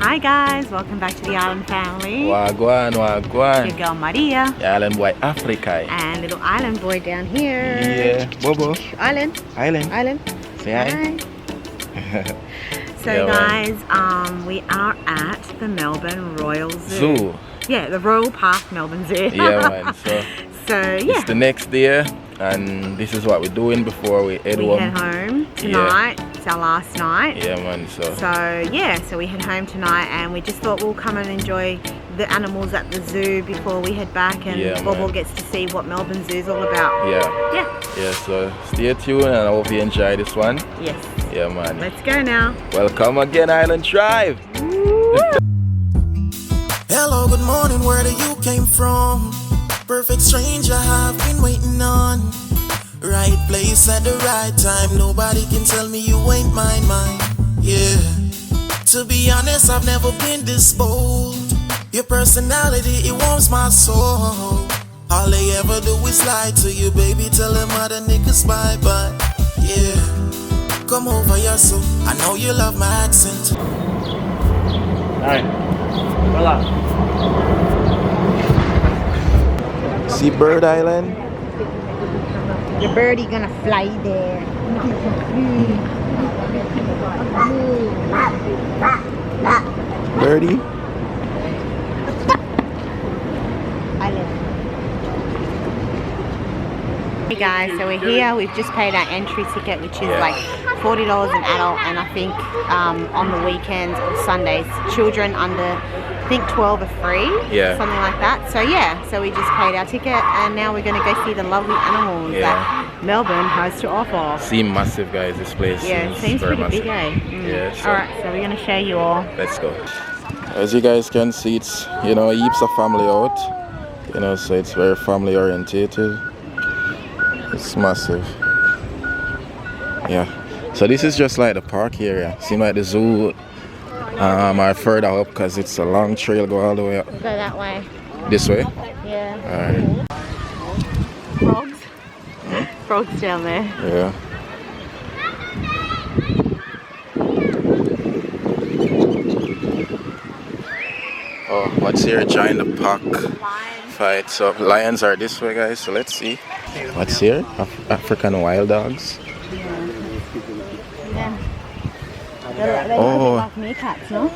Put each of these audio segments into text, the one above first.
Hi guys, welcome back to the Island family. Wagwan, wagwan. Your girl Maria. The island boy Africa. And little island boy down here. Yeah, Bobo. Island. Say hi. So Yeah, guys, we are at the Melbourne Royal Zoo. Yeah, the Royal Park Melbourne Zoo. Yeah, man. So yeah. It's the next day, and this is what we're doing before we head home. Head home tonight. Yeah. It's our last night. Yeah, man. So we head home tonight, and we just thought we'll come and enjoy the animals at the zoo before we head back, and Bobo gets to see what Melbourne Zoo is all about. Yeah, so stay tuned, and I hope you enjoy this one. Yes. Yeah, man. Let's go now. Welcome again, Island Tribe. Hello, good morning, where do you came from? Perfect stranger I've been waiting on. Right place at the right time. Nobody can tell me you ain't mine. Yeah. To be honest, I've never been this bold. Your personality, it warms my soul. All they ever do is lie to you, baby. Tell them other niggas bye-bye. Yeah. Come over here, so I know you love my accent. Alright. Voila. See Bird Island? Your birdie gonna fly there. Birdie? Hey guys, so we're here. We've just paid our entry ticket, which is like $40 an adult, and I think on the weekends or Sundays, children under, I think 12 are free, something like that. So yeah, so we just paid our ticket, and now we're going to go see the lovely animals that Melbourne has to offer. Seems massive, guys, this place. Yeah, it seems pretty big, eh? Yeah, so alright, so we're going to show you all. Let's go. As you guys can see, it's, heaps of family out, so it's very family orientated. It's massive. Yeah. So this is just like the park area. Seems like the zoo are further up because it's a long trail go all the way up. Go that way. This way? Yeah. Alright. Frogs? Frogs down there. Yeah. Oh, what's here? Join the park fight. So lions are this way, guys. So let's see. What's here? African wild dogs. Yeah. They're like meerkats, no?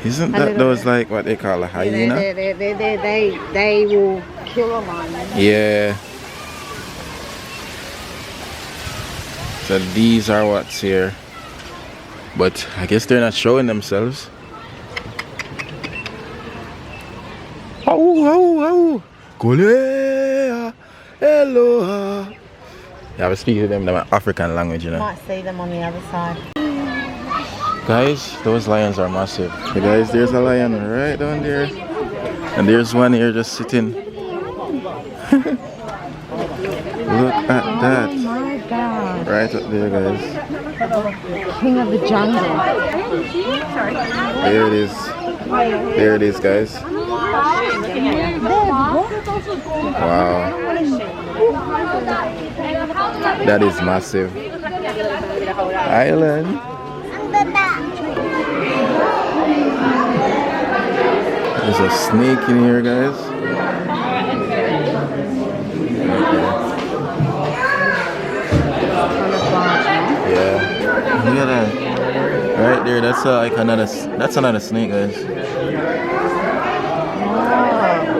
Isn't that those like what they call a hyena? They will kill a lion. Yeah. So these are what's here. But I guess they're not showing themselves. Ow. Kolea. Hello. Yeah, I was speaking to them in African language, Might see them on the other side. Guys, those lions are massive. Hey guys, there's a lion right down there. And there's one here just sitting. Look at that. Oh my god. Right up there, guys. King of the jungle. There it is. There it is, guys. Wow. That is massive. Island. There's a snake in here, guys. Yeah. Look at that. Right there, that's another snake, guys.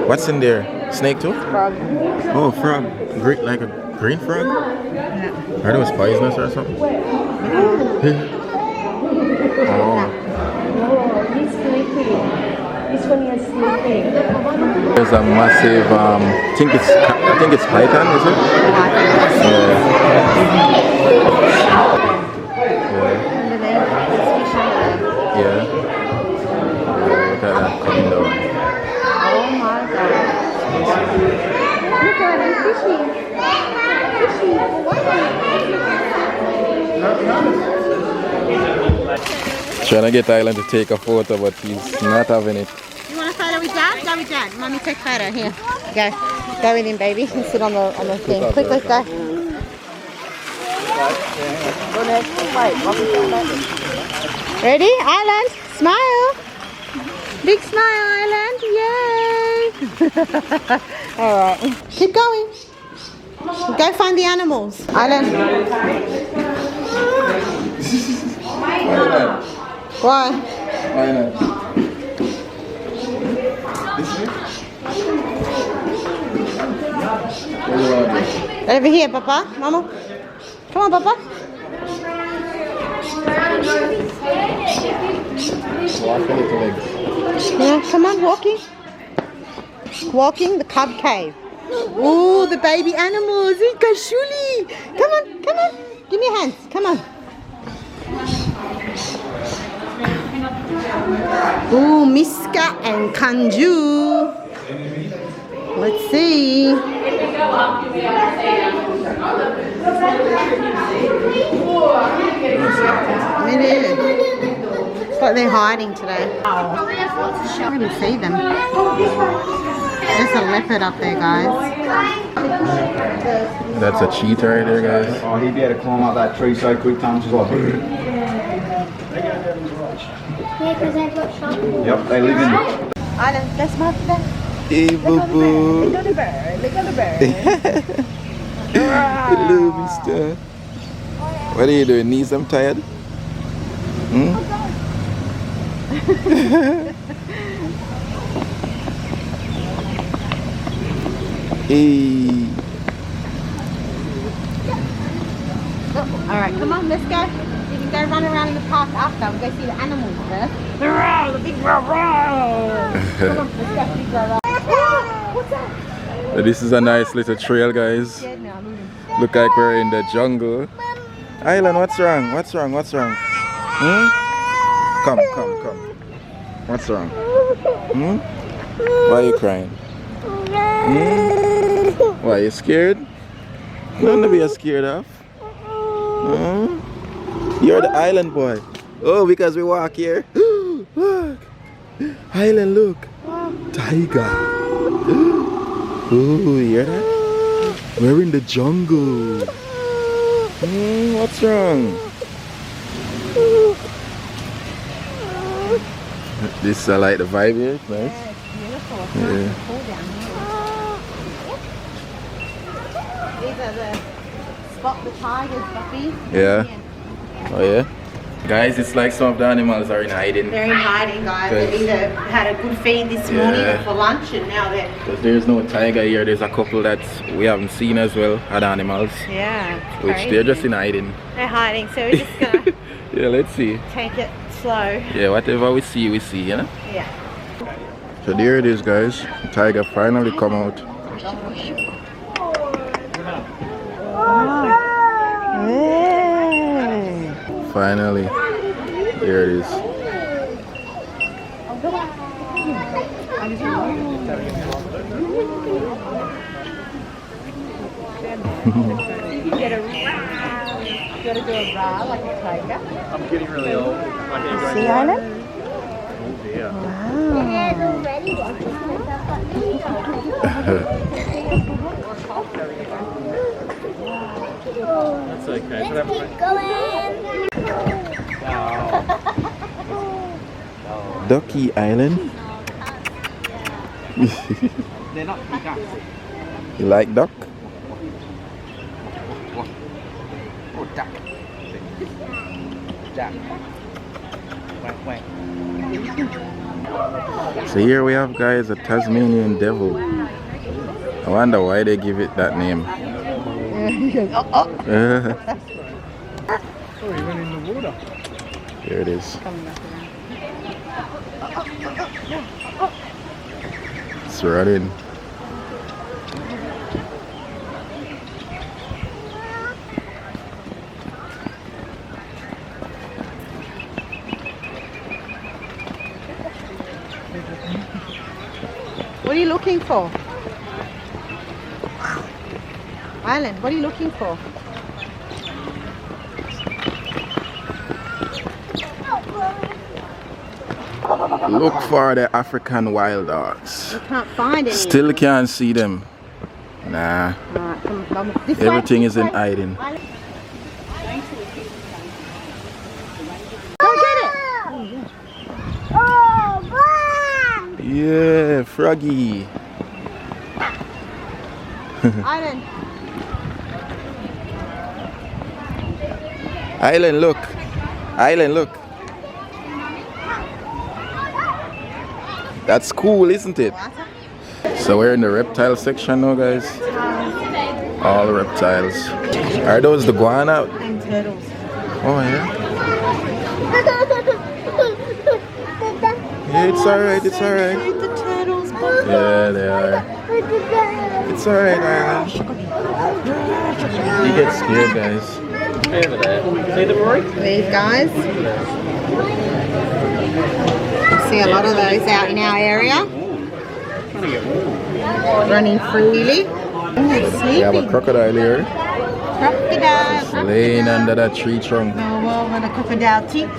What's in there? Snake too? Frog. Oh, frog. Like a green frog? Yeah. Are those poisonous or something? Oh. He's sleeping. This one is sleeping. There's a massive, I think it's python, is it? Yeah. Look at that coming down. Oh my god. Look at him fishing. Trying to get Island to take a photo, but he's not having it. You want a photo with Dad? Go with Dad. Mommy, take a photo. Here. Go. Go with him, baby. And sit on the thing. Quick, let's go. Ready? Island, smile. Big smile island, yay! Alright, keep going. Go find the animals. Island. Why? Over here, Papa. Mama. Come on, Papa. Yeah, come on, walking. Walking the cub cave. Oh, the baby animals. Kashuli. Come on, come on. Give me your hands. Come on. Oh, Miska and Kanju. Let's see. It is. It's like they're hiding today. I can't even see them. There's a leopard up there, guys. That's a cheetah right there, guys. Oh, he'd be able to climb up that tree so quick, Tom. Just like. Yep, they live in. Island, let's mark that. Hey, boo boo. Look at the bird. Look at the bird. Hello, mister. What are you doing? Knees, I'm tired. Hey. Alright, come on, let's go. You can go run around in the park after. We'll go see the animals first. The big roar. Come on, let's go, big roar. What's that? This is a nice little trail, guys. Yeah, no, I'm moving. Look like we're in the jungle. Island, what's wrong? What's wrong? What's wrong? Come. What's wrong? Why are you crying? Why, are you scared? Nothing to be scared of. You're the island boy. Oh, because we walk here. Look. Island, look. Tiger. Oh, you hear that? We're in the jungle. What's wrong? This I like the vibe here. Nice. Yeah, it's beautiful. It's Yeah. nice and cool down here. These are the spot the tigers, Buffy. Yeah. Oh yeah. Guys, it's like some of the animals are in hiding. They're in hiding, guys. They either had a good feed this morning or for lunch, and now they're... Because there's no tiger here. There's a couple that we haven't seen as well, other animals. Yeah. Which crazy. they're just in hiding. They're hiding, so we're just gonna Yeah, let's see. take it slow. Yeah, whatever we see, you know? Yeah. So there it is, guys. The tiger finally come out. Finally. There it is. Gotta do a bra like a tiger. I'm getting really old. See, Island? Yeah. That's okay. Ducky Island. They're not ducks. You like duck? Oh, duck. Duck. Wait. So here we have, guys, a Tasmanian devil. I wonder why they give it that name. Oh, he went in the water. Here it is. It's running. What are you looking for? Island, what are you looking for? Look for the African wild dogs. We can't find any. Still can't see them. Nah. Alright, come on, this Everything way, is in hiding. Go get it! Yeah, Froggy. Island. Island, look. Island, look. That's cool, isn't it? So we're in the reptile section now, guys. All reptiles. Are those the guana? And turtles. Oh, yeah. Yeah, it's alright, it's alright. The turtles. Yeah, they are. It's alright, Island. You get scared, guys. Over there. See the Rory? These guys. You see a lot of those out in our area. Running freely. We have a crocodile here. Crocodile. Laying under that tree trunk. Oh, well, with a crocodile teeth.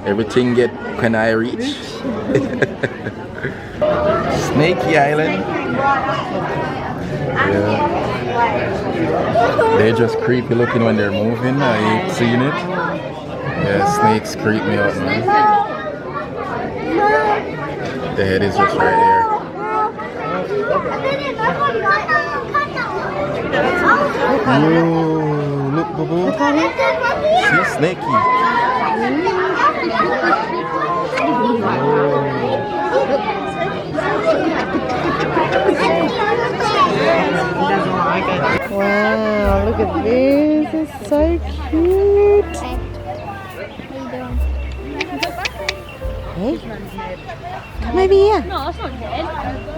Everything get can I reach? Snaky Island. Yeah. They're just creepy looking when they're moving. I ain't seen it. Yeah, snakes creep me out, man. The head is just right here. Yo, look, Bobo. See, snaky. Wow, look at this. It's so cute. Hey, come over here. No, that's not dead.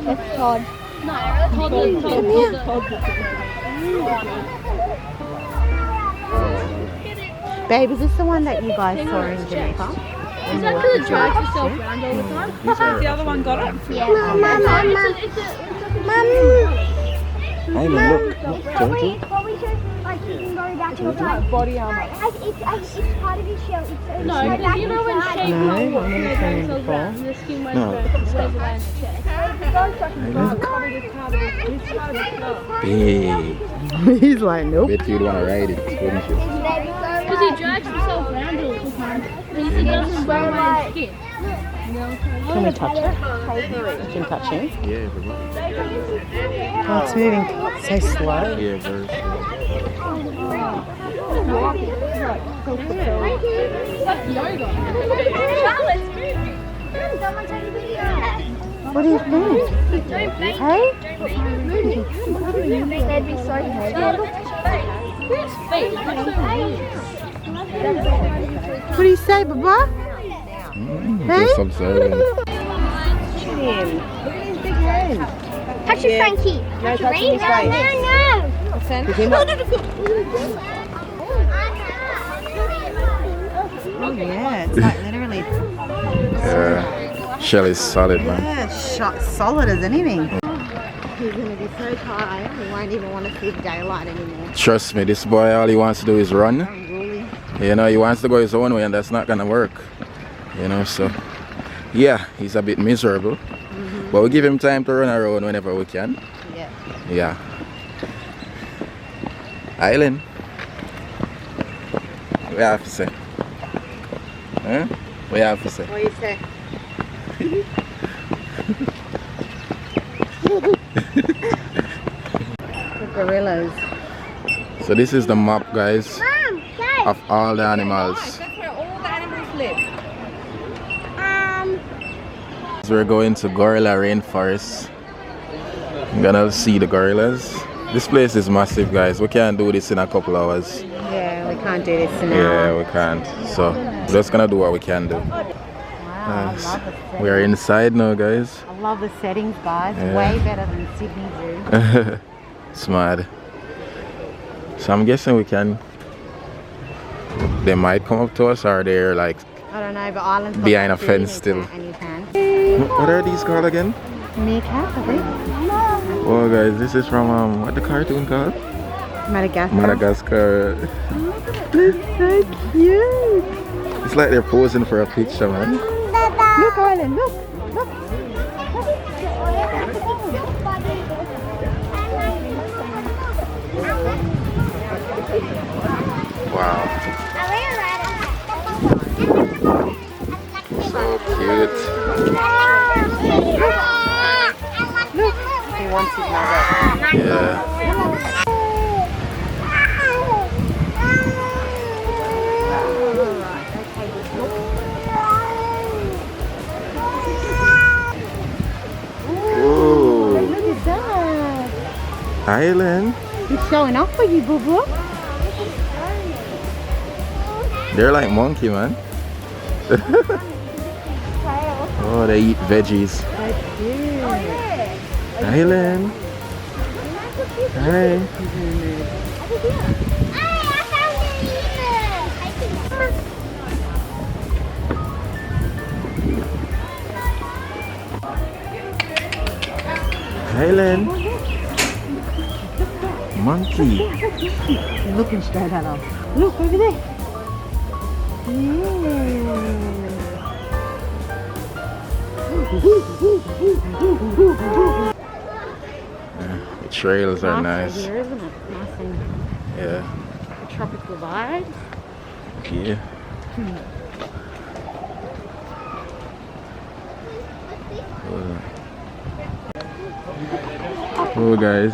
That's Todd. No, Todd. Babe, is this the one that you guys saw in Jamaica? Is that because it drags itself around all the time? The other one got it? Yeah. Hey, look. But we should, like, you can go back to the body armor. It's part of his shell. No, because you know when sheep No, I've never seen it themselves before. around and the skin wears No. around the chest. Big. He's like, nope. Bet you'd want to ride it, wouldn't you? Because he drags himself around all the time. But he doesn't wear around his skin. Can we touch it? You can touch him. Yeah, bro. Oh, it's moving so slow. Yeah, very slow. What do you think? Hey? They'd be so happy. Whose feet? That's so weird. What do you say, Baba? Just observing. Look at him. Look at his big hand. Touch it, Frankie. No touching his face. No. Oh yeah, it's like literally. Yeah, shell is solid, man. Yeah, it's solid as anything. He's gonna be so tired, he won't even want to see the daylight anymore. Trust me, this boy, all he wants to do is run. Unruly. You know, he wants to go his own way, and that's not gonna work. You know, so yeah, he's a bit miserable. But we give him time to run around whenever we can. Yeah. Yeah. Island. What you have to say? Huh? What you have to say? What do you say? The gorillas. So this is the map, guys, Mom, Dad. of all the animals. That's where all the animals live. So we're going to gorilla rainforest. I'm gonna see the gorillas. This place is massive, guys. We can't do this in a couple hours. Yeah, we can't do this in an Yeah, hour. we can't. So we're just gonna do what we can do. Wow, I love the settings. We're inside now, guys. I love the settings, guys. Yeah. Way better than Sydney Zoo. It's mad. So I'm guessing we can. They might come up to us, or they're like. I don't know, but Island's got Behind a that fence feed still. And you can. What are these called again? Meerkat, I think. Oh, guys, this is from what the cartoon called? Madagascar. Madagascar. That's so cute. It's like they're posing for a picture, man. Look, Island, look. Look. Wow. So cute. Look, he wants his nugget. Yeah. Ooh. Look at that. Island. He's showing off for you, boo boo. They're like monkey, man. Oh, they eat veggies. Island. Hi. Island. Monkey. He's looking straight at us. Look over there. The trails are nice. Here, isn't it? Nice and Yeah. tropical vibe. Yeah. Oh guys,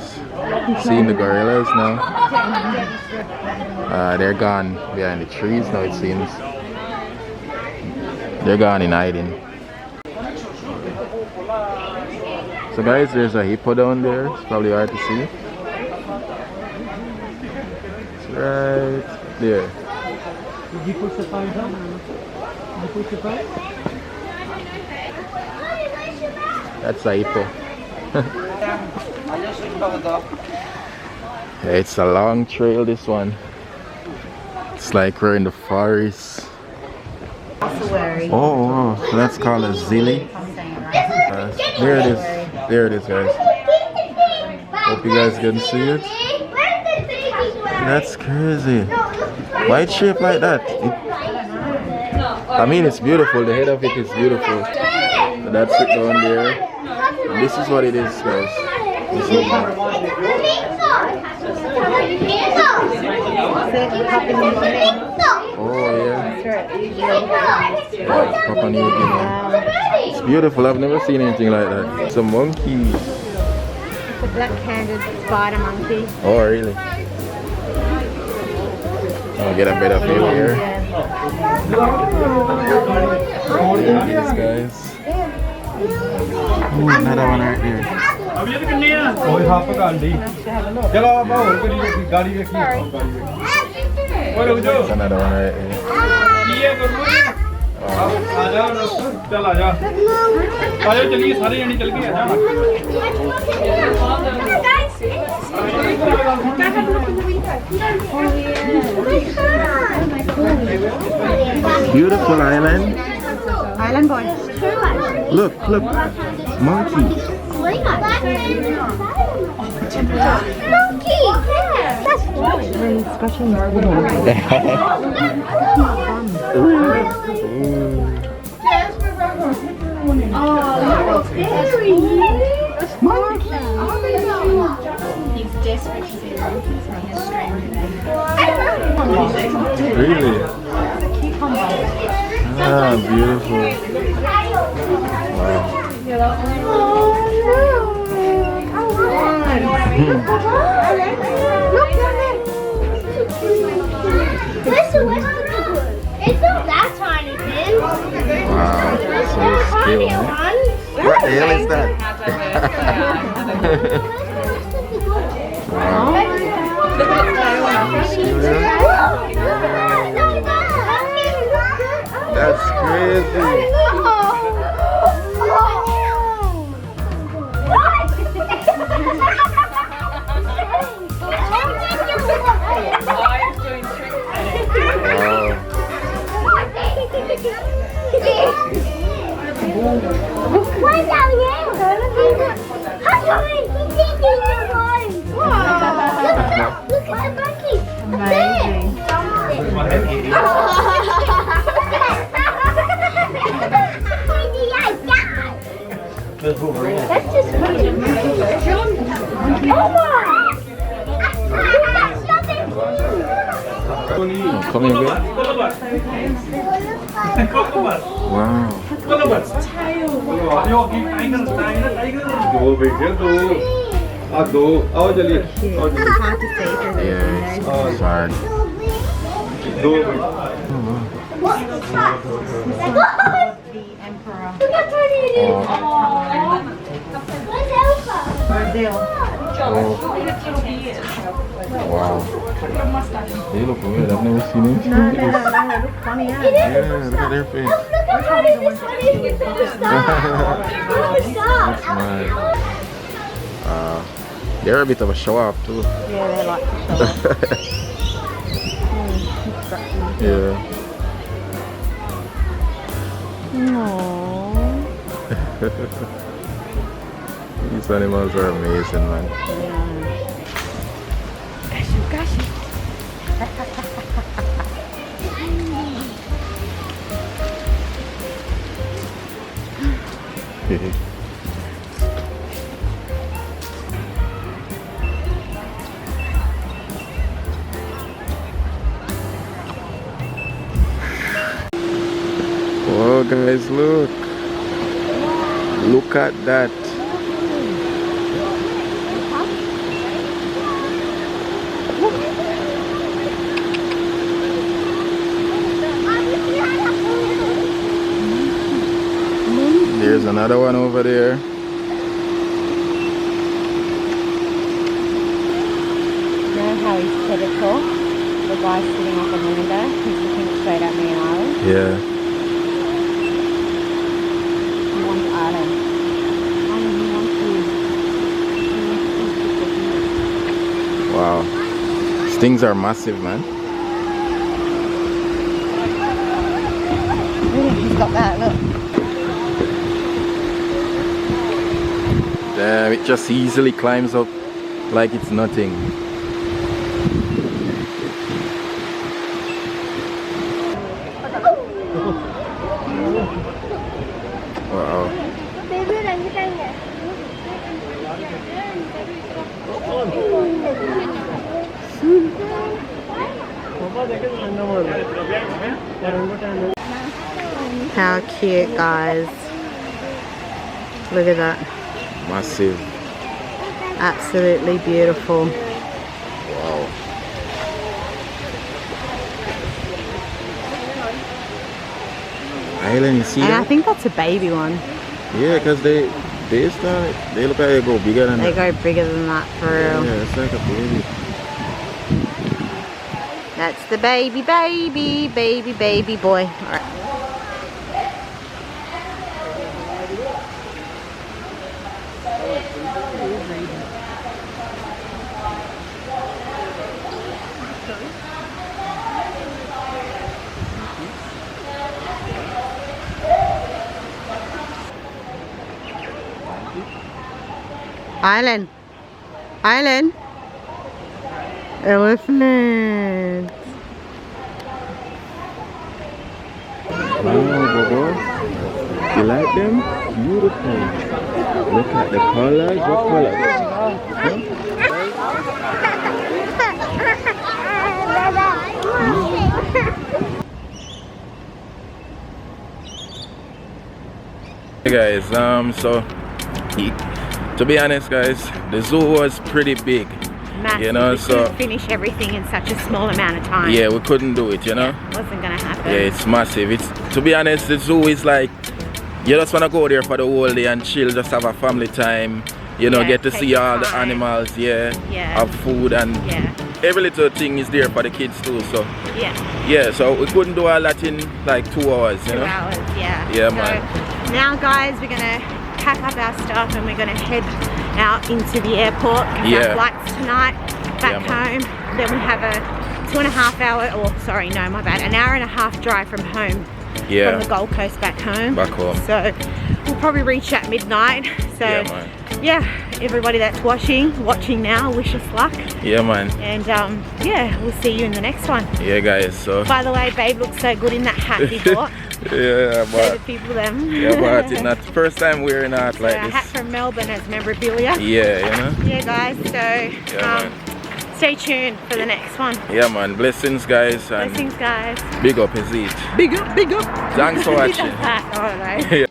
seeing the gorillas now. They're gone behind the trees now, it seems. They're gone in hiding. So guys, there's a hippo down there. It's probably hard to see. It's right there. Did you push the phone down? Did you push the phone? That's a hippo. Yeah, it's a long trail, this one. It's like we're in the forest. Oh, wow. So that's called a zilly. There it is. There it is, guys. Hope you guys can see it. That's crazy. Why it's shaped like that? I mean, it's beautiful. The head of it is beautiful. So that's it down there. And this is what it is, guys. This is oh yeah. Papua New Guinea. It's beautiful. I've never seen anything like that. It's a monkey. It's a black-handed spider monkey. Oh really? I'll get a better view here. There it is, guys. Oh, another one right there. There's another one right here. Beautiful island. Island boy. Look, look. Monkey. Really? Ah, beautiful. Wow. It's not that tiny, Tim. Wow, so scary. What the hell is that? Wow. That's crazy. What's out here? Look at the monkey. Amazing. That's just funny. Come here, babe. Wow. Hard to see through those Yeah, windows. it's hard. The emperor. Wow. They look weird. I've never seen them. No, they look funny, yeah. Yeah, look at their face. That's mad. They're a bit of a show off too. Yeah, they like to show off. Yeah. Aww. These animals are amazing, man. Oh, guys, look. Look at that. There's another one over there. You know how he's critical? The guy sitting up on the window, he's looking straight at me and Island. Yeah. He wants Island. Island, he wants you. Wow. These things are massive, man. Look, he's got that, look. Damn, it just easily climbs up like it's nothing. Wow. How cute, guys. Look at that. Massive. Absolutely beautiful. Wow. Island, you see And I that? think that's a baby one. Yeah, because they look like they go bigger than They that. go bigger than that for real. Yeah, it's like a baby. That's the baby boy. All right. Island. Island. Elephant. Wow, Bobo. You like them? Beautiful. Look at the colors. What color? Hey guys, to be honest guys, the zoo was pretty big. Massive. You know, we so couldn't finish everything in such a small amount of time. yeah, we couldn't do it, you know. Wasn't gonna happen. Yeah, it's massive. It's, to be honest, the zoo is like, you just want to go there for the whole day and chill, just have a family time, you know, Yeah, get to take see your all the time. animals, yeah, Yeah. have food, and Yeah. every little thing is there for the kids too. So Yeah. yeah, so we couldn't do all that in like 2 hours, you 2 know. hours, yeah. Yeah, so man. now guys, we're gonna pack up our stuff and we're gonna head out into the airport because Yeah. our flight's tonight back Yeah, man. home. Then we have a 2.5 hour, or sorry, no, my bad, an hour and a half drive from home. Yeah. From the Gold Coast back home. Back home. So we'll probably reach at midnight. So Yeah, man. yeah, everybody that's watching now, wish us luck. Yeah, man. And yeah, we'll see you in the next one. Yeah, guys. So By the way, babe looks so good in that hat he bought. yeah, Show but the people them. yeah, but it's not the first time wearing a hat So like a this. hat from Melbourne as memorabilia. Yeah, you know. Yeah, guys. So man. stay tuned for the next one. Yeah, man. Blessings, guys. And Blessings, guys. big up is it. Big up, big up. Thanks for watching. All right.